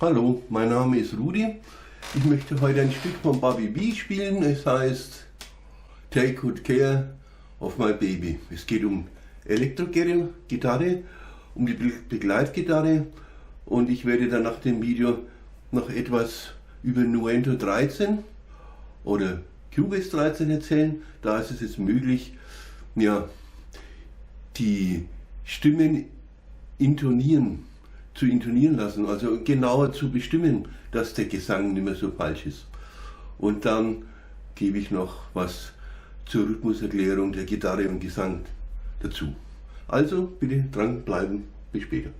Hallo, mein Name ist Rudi. Ich möchte heute ein Stück von Bobby B spielen. Es heißt Take Good Care of My Baby. Es geht um Elektro-Gitarre, um die Begleitgitarre, und ich werde dann nach dem Video noch etwas über Nuendo 13 oder Cubase 13 erzählen. Da ist es jetzt möglich, ja, die Stimmen zu intonieren lassen, also genauer zu bestimmen, dass der Gesang nicht mehr so falsch ist. Und dann gebe ich noch was zur Rhythmuserklärung der Gitarre und Gesang dazu. Also bitte dranbleiben, bis später.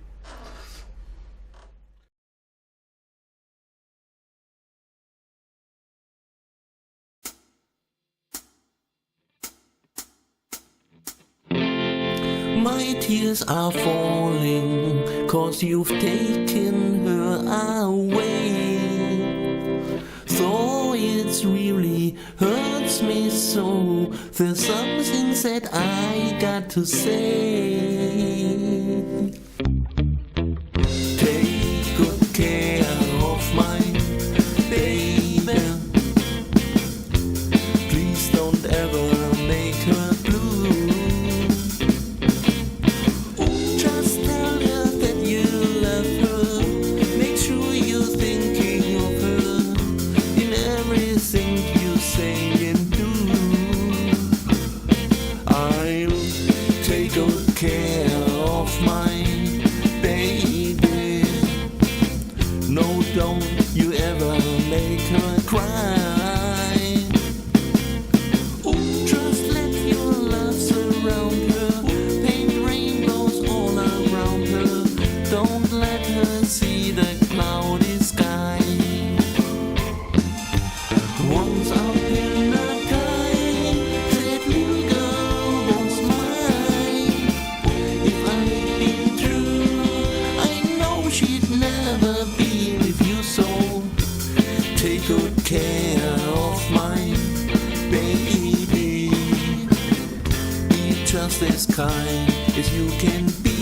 My tears are falling, 'cause you've taken her away. So it really hurts me so. There's some things that I got to say. Take good care of my baby. Please don't ever make her blue. Just tell her that you love her. Make sure you're thinking of her in everything you say and do. I'll take good care of my baby. No, don't you ever make her cry. Just let your love surround her. Paint rainbows all around her. Don't let her see the cloudy sky. Once up in the sky, that little girl was mine. If I'd been true, I know she'd never be with you. So take good care of my baby. Be just as kind as you can be.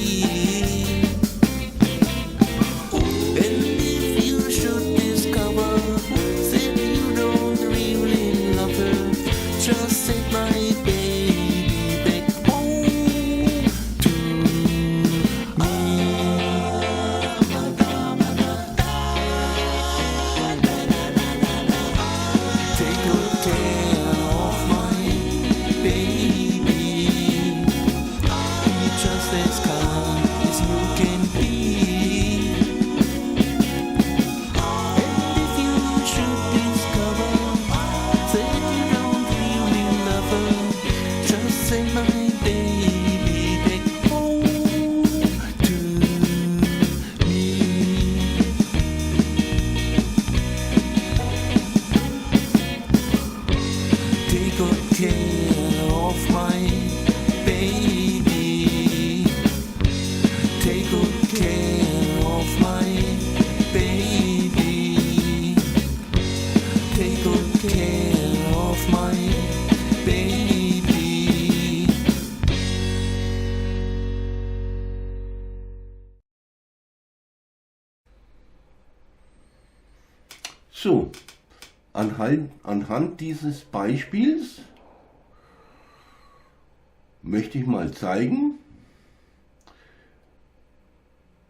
And if you should discover that you don't really love her, just set my baby back home to me. Take good care of my baby. Be just as kind as you can be. And if you should discover that you don't really love her, just send my baby back home to me. Take good care of my baby. Take good care of my baby. Take good care of my baby. So, anhand dieses Beispiels möchte ich mal zeigen,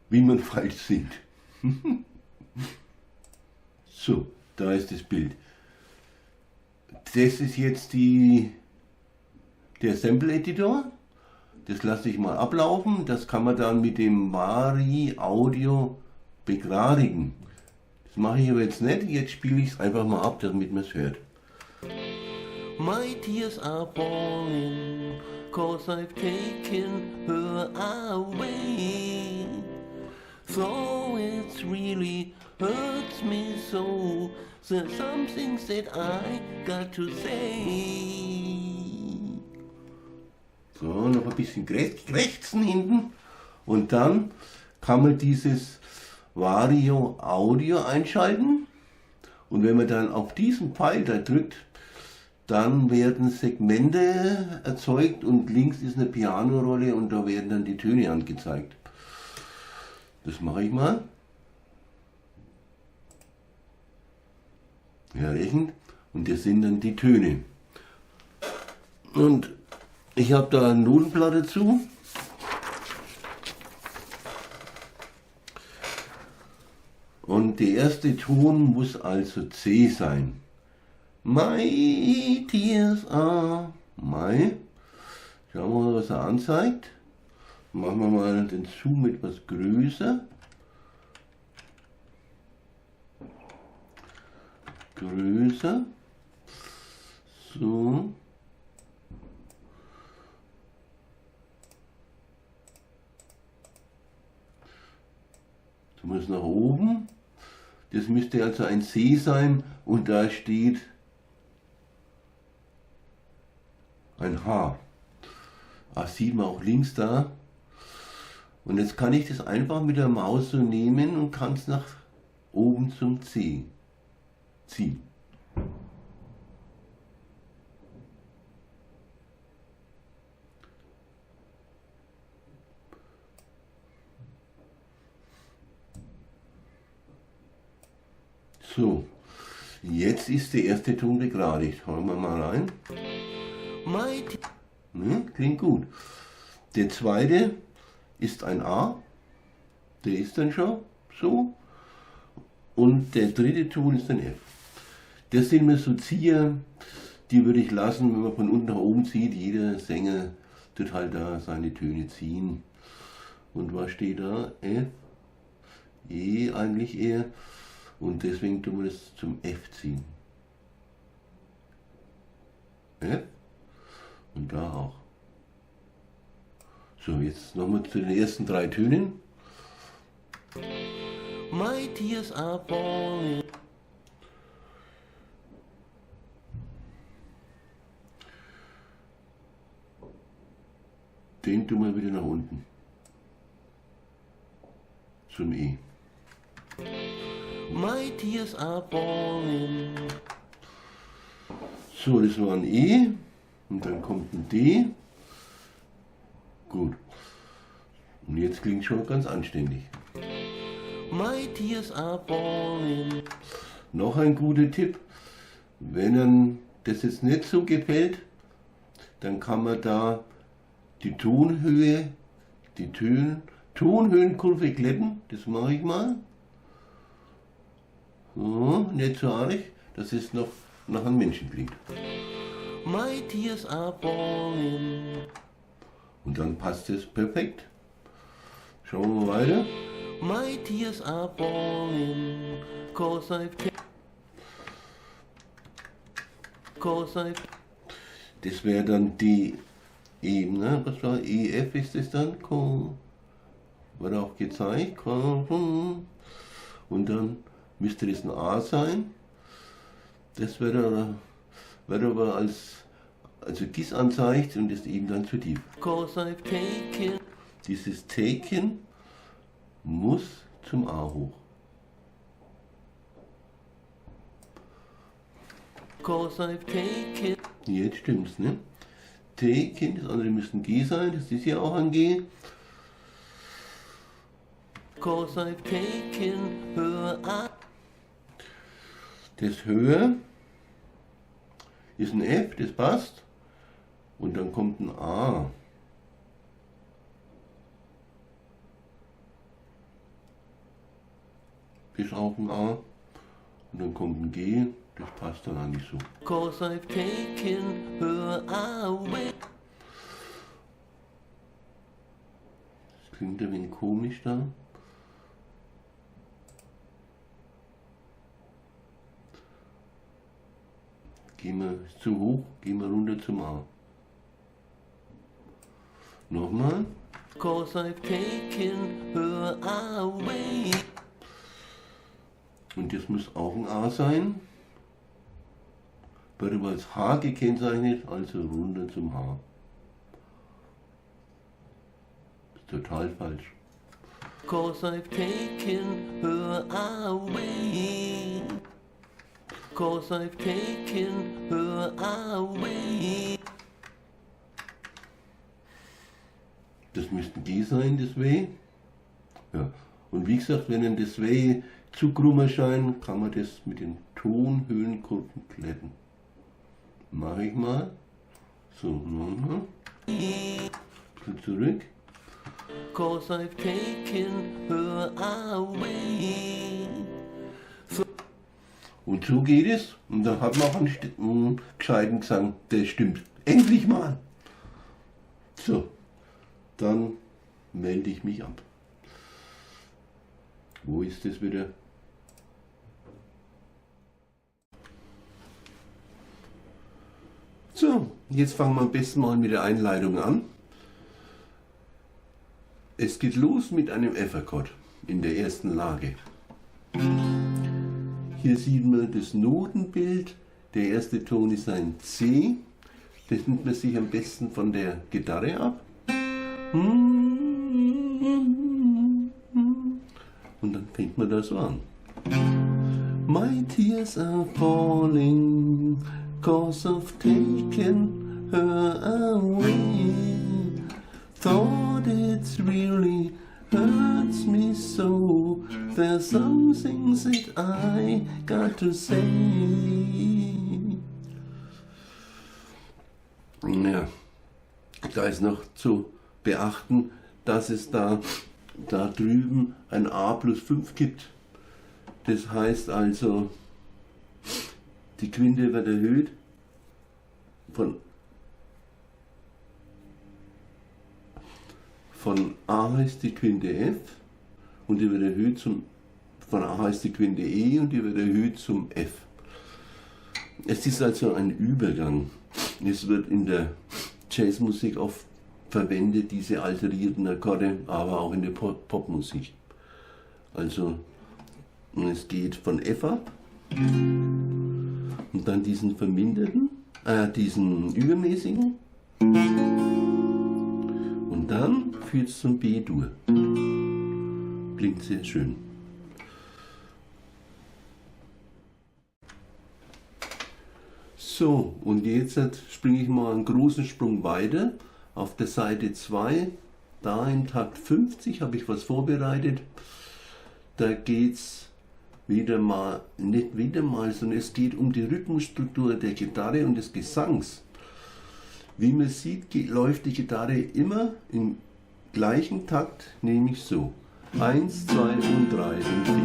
wie man falsch singt. So, da ist das Bild. Das ist jetzt der Sample Editor. Das lasse ich mal ablaufen. Das kann man dann mit dem Vari Audio begradigen. Das mache ich aber jetzt nicht. Jetzt spiele ich es einfach mal ab, damit man es hört. My tears are falling, 'cause I've taken her away. So it really hurts me so. There's some things that I got to say. So, noch ein bisschen krächzen hinten. Und dann kann man dieses Vario Audio einschalten. Und wenn man dann auf diesen Pfeil da drückt, dann werden Segmente erzeugt und links ist eine Pianorolle und da werden dann die Töne angezeigt. Das mache ich mal. herrechend. Und das sind dann die Töne. Und ich habe da ein Notenblatt dazu. Und der erste Ton muss also C sein. My tears are my. Schauen wir mal, was er anzeigt. Machen wir mal den Zoom etwas größer. Größer. So. Du musst nach oben. Das müsste also ein C sein und da steht ein H. Das sieht man auch links da. Und jetzt kann ich das einfach mit der Maus so nehmen und kann es nach oben zum C ziehen. So, jetzt ist der erste Ton begradigt. Hören wir mal rein. Klingt gut. Der zweite ist ein A. Der ist dann schon so. Und der dritte Ton ist ein F. Das sind mir so Zieher, die würde ich lassen, wenn man von unten nach oben zieht. Jeder Sänger tut halt da seine Töne ziehen. Und was steht da? F, E eigentlich eher. Und deswegen tun wir das zum F ziehen. F und da auch. So, jetzt nochmal zu den ersten 3 Tönen. My tears are falling. Den tun wir wieder nach unten. Zum E. My tears are falling. So, das war ein E. Und dann kommt ein D. Gut. Und jetzt klingt schon ganz anständig. My tears are falling. Noch ein guter Tipp. Wenn einem das jetzt nicht so gefällt, dann kann man da die Tonhöhe, die Tonhöhenkurve glätten. Das mache ich mal. So, nicht so arg, dass es noch nach einem Menschen klingt. My tears are falling. Und dann passt es perfekt. Schauen wir weiter. My tears are falling. Das wäre dann die Ebene. Was war EF ist es dann? Wird auch gezeigt. Und dann müsste das ein A sein. Das wird aber also Gis anzeigt und ist eben dann zu tief. Dieses Taken muss zum A hoch. Jetzt stimmt's, ne? Taken, das andere müsste ein G sein, das ist ja auch ein G. Das Höher ist ein F, das passt. Und dann kommt ein A. Ist auch ein A. Und dann kommt ein G, das passt dann eigentlich so. Das klingt ein wenig komisch da. Gehen wir zu hoch, gehen wir runter zum A. Nochmal. Und das muss auch ein A sein. Wird aber als H gekennzeichnet, also runter zum H. Ist total falsch. 'Cause I've taken her away. 'Cause I've taken her away. Das müsste G sein, das W. Ja. Und wie gesagt, wenn dann das W zu krummer scheint, kann man das mit den Tonhöhenkurven glätten. Mache ich mal. So, nochmal. Bisschen zurück. 'Cause I've taken her away. Und so geht es. Und da hat man auch einen gescheiten Gesang. Der stimmt. Endlich mal. So, dann melde ich mich ab. Wo ist das wieder? So, jetzt fangen wir am besten mal mit der Einleitung an. Es geht los mit einem F-Akkord in der ersten Lage. Hier sieht man das Notenbild. Der erste Ton ist ein C. Das nimmt man sich am besten von der Gitarre ab. Und dann fängt man da so an. My tears are falling, 'cause I've taken her away. Thought it really hurts me so. There's some things that I got to say. Ja, da ist noch zu beachten, dass es da drüben ein A plus 5 gibt. Das heißt also, die Quinte wird erhöht von A heißt die Quinte F und die wird erhöht von A heißt die Quinte E und die wird erhöht zum F. Es ist also ein Übergang. Es wird in der Jazzmusik oft verwendet, diese alterierten Akkorde, aber auch in der Popmusik. Also es geht von F ab und dann diesen verminderten, diesen übermäßigen und dann führt es zum B-Dur. Klingt sehr schön. So, und jetzt springe ich mal einen großen Sprung weiter. Auf der Seite 2, da in Takt 50 habe ich was vorbereitet. Da geht es sondern es geht um die Rhythmusstruktur der Gitarre und des Gesangs. Wie man sieht, läuft die Gitarre immer im gleichen Takt, nämlich so. 1, 2 und 3 und 4.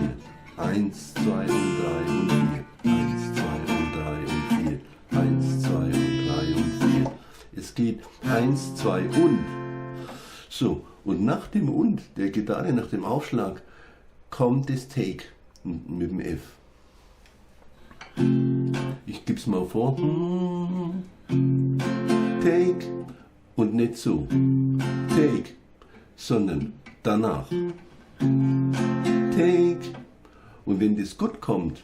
1, 2 und 3 und 4. 1, 2 und 3 und 4. 1, 2 und 3 und 4. Es geht 1, 2 und. So, und nach dem und der Gitarre, nach dem Aufschlag, kommt das Take mit dem F. Ich gebe es mal vor. Take und nicht so. Take, sondern danach. Take. Und wenn das gut kommt,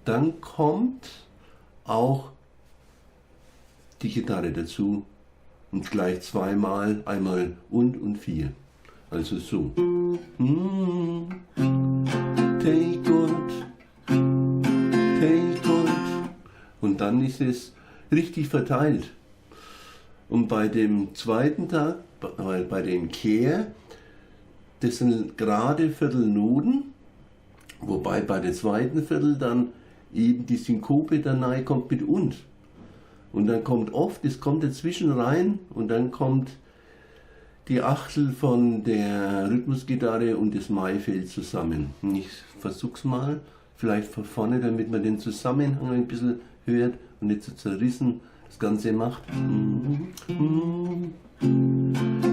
dann kommt auch die Gitarre dazu und gleich zweimal, einmal und 4. Also so. Take good, take good. Und dann ist es richtig verteilt. Und bei dem zweiten Tag, bei dem Kehr, das sind gerade Viertelnoten, wobei bei der zweiten Viertel dann eben die Synkope danach kommt mit und. Und dann kommt oft, es kommt dazwischen rein und dann kommt die Achtel von der Rhythmusgitarre und das Maifeld zusammen. Ich versuch's mal, vielleicht von vorne, damit man den Zusammenhang ein bisschen hört und nicht so zerrissen das Ganze macht.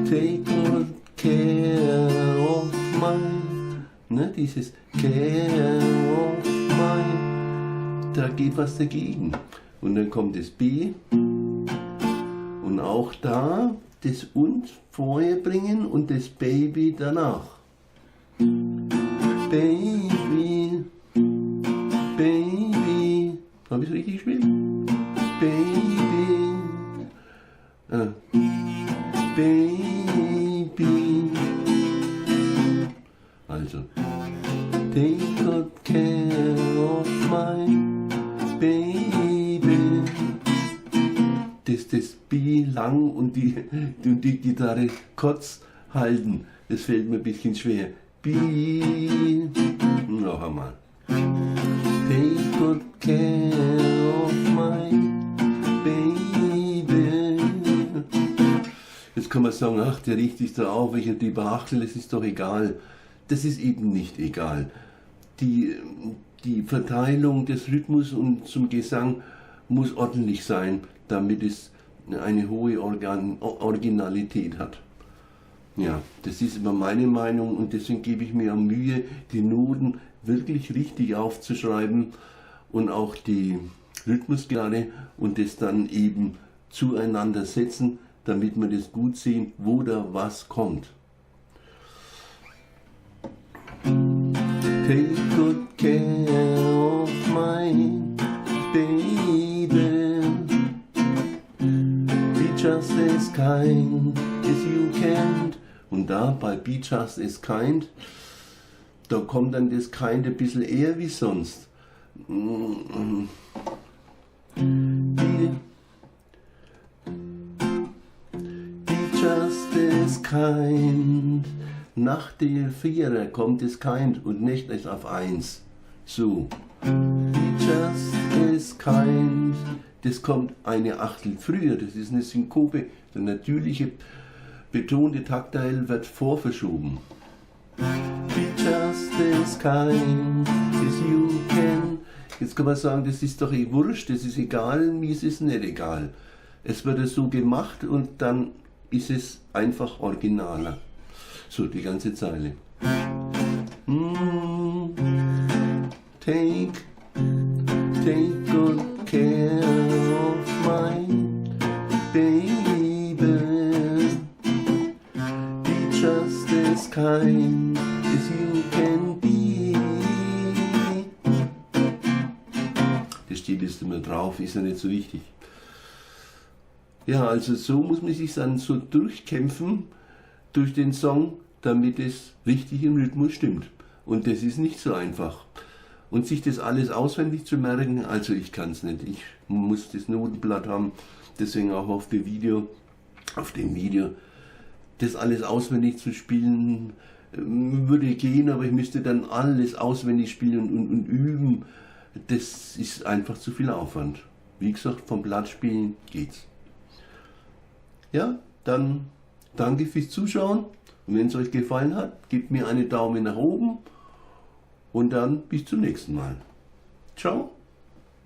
Take good care of my, ne, dieses care of my, da geht was dagegen. Und dann kommt das B und auch da das und vorher bringen und das Baby danach. Baby, Baby, habe ich es richtig gespielt? Baby, Baby, also take good care of my baby. Das B lang und die Gitarre kurz, halten. Das fällt mir ein bisschen schwer. B. Noch einmal. Take good care of my baby. Jetzt kann man sagen, ach, der riecht sich da auf, welcher die Beachtel, das ist doch egal. Das ist eben nicht egal. Die Verteilung des Rhythmus und zum Gesang muss ordentlich sein, damit es eine hohe Originalität hat. Ja, das ist immer meine Meinung und deswegen gebe ich mir auch Mühe, die Noten wirklich richtig aufzuschreiben und auch die Rhythmusgrade und das dann eben zueinander setzen, damit wir das gut sehen, wo da was kommt. Take good care of my baby. Be just as kind as you can. Und da bei Be Just As Kind, da kommt dann das Kind ein bisschen eher wie sonst. Be Just As Kind. Nach der Vierer kommt das Kind und nicht erst auf 1. So. Be Just As Kind. Das kommt eine Achtel früher, das ist eine Synkope, der natürliche betonte Taktteil wird vorverschoben. Be just as kind as you can. Jetzt kann man sagen, das ist doch wurscht, das ist egal, mir ist es nicht egal. Es wird so gemacht und dann ist es einfach originaler. So, die ganze Zeile. Take good care of my baby. Just as kind as you can be. Das steht jetzt immer drauf, ist ja nicht so wichtig. Ja, also so muss man sich dann so durchkämpfen durch den Song, damit es richtig im Rhythmus stimmt. Und das ist nicht so einfach. Und sich das alles auswendig zu merken, also ich kann es nicht. Ich muss das Notenblatt haben, deswegen auch auf dem Video, das alles auswendig zu spielen, würde gehen, aber ich müsste dann alles auswendig spielen und üben. Das ist einfach zu viel Aufwand. Wie gesagt, vom Blatt spielen geht's. Ja, dann danke fürs Zuschauen. Und wenn es euch gefallen hat, gebt mir einen Daumen nach oben und dann bis zum nächsten Mal. Ciao.